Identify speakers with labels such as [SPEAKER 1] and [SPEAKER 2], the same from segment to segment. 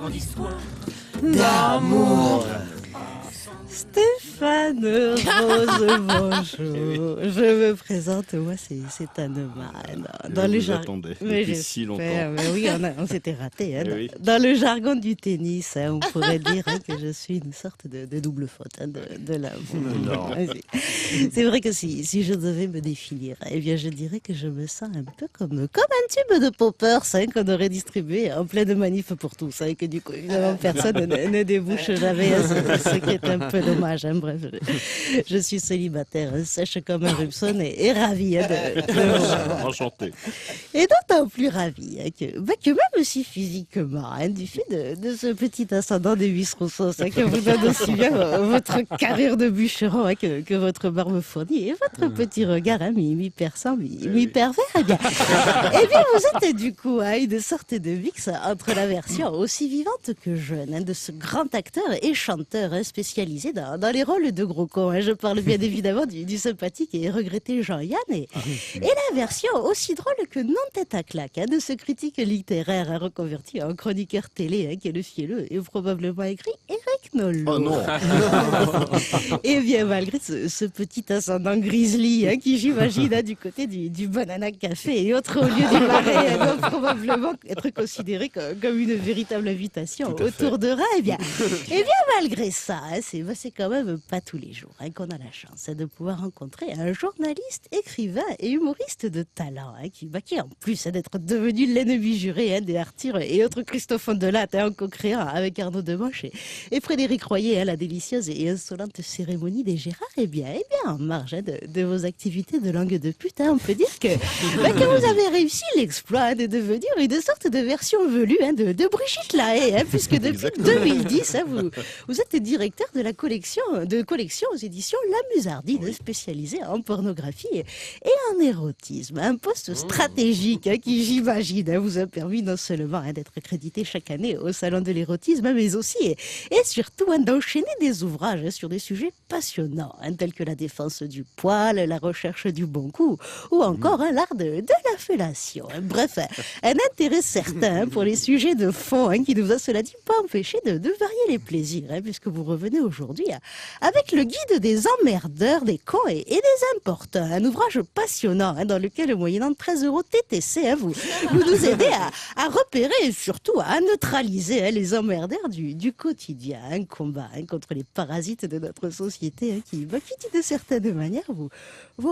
[SPEAKER 1] grande histoire
[SPEAKER 2] d'amour. Stéphane Rose, bonjour. Je me présente, moi c'est Anne-Marine. Dans le jargon,
[SPEAKER 3] depuis si longtemps.
[SPEAKER 2] Mais oui, on s'était raté. Hein.
[SPEAKER 3] Oui.
[SPEAKER 2] Dans le jargon du tennis, hein, on pourrait dire que je suis une sorte de double faute hein, de l'amour. C'est vrai que si je devais me définir, eh bien je dirais que je me sens un peu comme un tube de poppers hein, qu'on aurait distribué en pleine manif pour tous, hein, et que du coup évidemment personne ne débouche jamais, hein, ce qui est un peu dommage. Hein. Bref, je suis célibataire, hein, sèche comme un rhumeson et ravie hein, de
[SPEAKER 3] Enchanté.
[SPEAKER 2] Et d'autant plus ravie hein, que même si physiquement, hein, du fait de ce petit ascendant des huit rousseaux, hein, que vous donne aussi bien votre carrure de bûcheron hein, que votre barbe fournie et votre petit regard hein, mi-perçant, mi-pervers, eh bien vous êtes du coup hein, une sorte de mix entre la version aussi vivante que jeune hein, de ce grand acteur et chanteur hein, spécialisé dans les rôles de gros cons. Hein. Je parle bien évidemment du sympathique et regretté Jean-Yann et la version aussi drôle que non tête à claque hein, de ce critique littéraire hein, reconverti en chroniqueur télé hein, qui est le fielleux et probablement écrit Eric Nolot.
[SPEAKER 3] Oh non.
[SPEAKER 2] Et bien malgré ce petit ascendant grizzly hein, qui j'imagine hein, du côté du Banana Café et autres au lieu du marais doit probablement être considéré comme une véritable invitation autour de Rhin. Et bien malgré ça, hein, c'est quand même pas tous les jours hein, qu'on a la chance hein, de pouvoir rencontrer un journaliste, écrivain et humoriste de talent hein, qui en plus hein, d'être devenu l'ennemi juré hein, des Arthur et autres Christophe Delatte hein, en co-créant avec Arnaud Demanche et Frédéric Royer hein, la délicieuse et insolente cérémonie des Gérards. Eh bien en marge hein, de vos activités de langue de pute, hein, on peut dire que vous avez réussi l'exploit hein, de devenir une sorte de version velue hein, de Brigitte Lahaie, hein, puisque depuis 2010 hein, vous êtes directeur de la collection aux éditions La Musardine, spécialisée en pornographie et en érotisme. Un poste stratégique hein, qui, j'imagine, hein, vous a permis non seulement hein, d'être crédité chaque année au Salon de l'érotisme, mais aussi et surtout hein, d'enchaîner des ouvrages hein, sur des sujets passionnants, hein, tels que la défense du poil, la recherche du bon coup, ou encore hein, l'art de la fellation. Hein. Bref, un intérêt certain hein, pour les sujets de fond hein, qui nous a, cela dit, pas empêché de varier les plaisirs, hein, puisque vous revenez aujourd'hui hein, avec le guide des emmerdeurs, des cons et des importeurs, un ouvrage passionnant hein, dans lequel, moyennant 13 € TTC, hein, vous nous aidez à repérer et surtout à neutraliser hein, les emmerdeurs du quotidien, un combat hein, contre les parasites de notre société hein, qui d'une certaine manière vous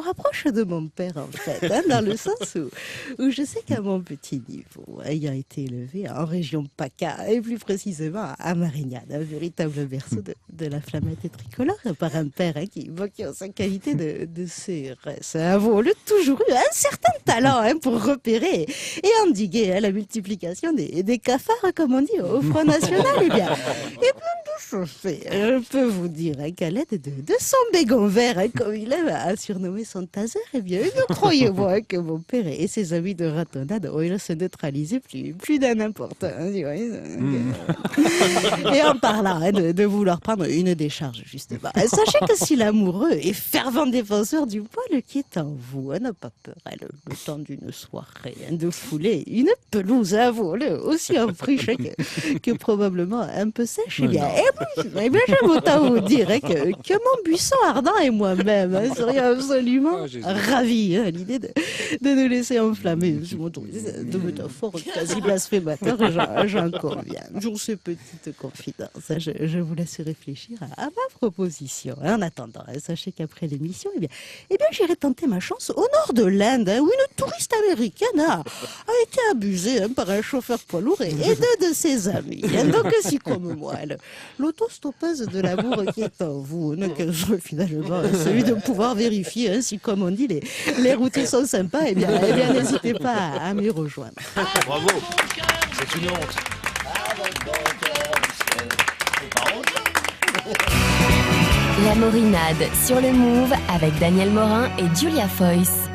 [SPEAKER 2] rapproche de mon père en fait, hein, dans le sens où je sais qu'à mon petit niveau, ayant été élevé en région PACA et plus précisément à Marignane, un véritable berceau de la flamette tricolore, par un père hein, qui en sa qualité de CRS a toujours eu un certain talent hein, pour repérer et endiguer hein, la multiplication des cafards, comme on dit au Front National. Et bien de ce fait, je peux vous dire hein, qu'à l'aide de son bégon vert, hein, comme il aime à surnommer son taser, eh bien, ne croyez-moi hein, que mon père et ses amis de ratonnade ont se neutraliser plus d'un n'importe. Hein, et en parlant hein, de vouloir prendre une décharge, justement, sachez que si l'amoureux et fervent défenseur du poil qui est en vous hein, n'a pas peur hein, le temps d'une soirée hein, de fouler une pelouse à voler aussi en friche que probablement un peu sèche, eh bien j'aime autant vous dire hein, que mon buisson ardent et moi-même hein, serions absolument ravis hein, à l'idée de nous laisser enflammer. Je m'autorise de métaphore quasi blasphémateur, j'en conviens. Pour ces petites confidences, hein, je vous laisse réfléchir à ma proposition. En attendant, hein, sachez qu'après l'émission, eh bien j'irai tenter ma chance au nord de l'Inde, hein, où une touriste américaine a été abusée hein, par un chauffeur poids lourd et deux de ses amis. Hein. Donc si comme moi, l'autostoppeuse de l'amour qui est en vous, n'a qu'un jeu finalement, celui de pouvoir vérifier hein, si, comme on dit, les routiers sont sympas, eh bien n'hésitez pas à m'y rejoindre.
[SPEAKER 3] Bravo. C'est une honte.
[SPEAKER 4] La Morinade sur le Move avec Daniel Morin et Julia Foyce.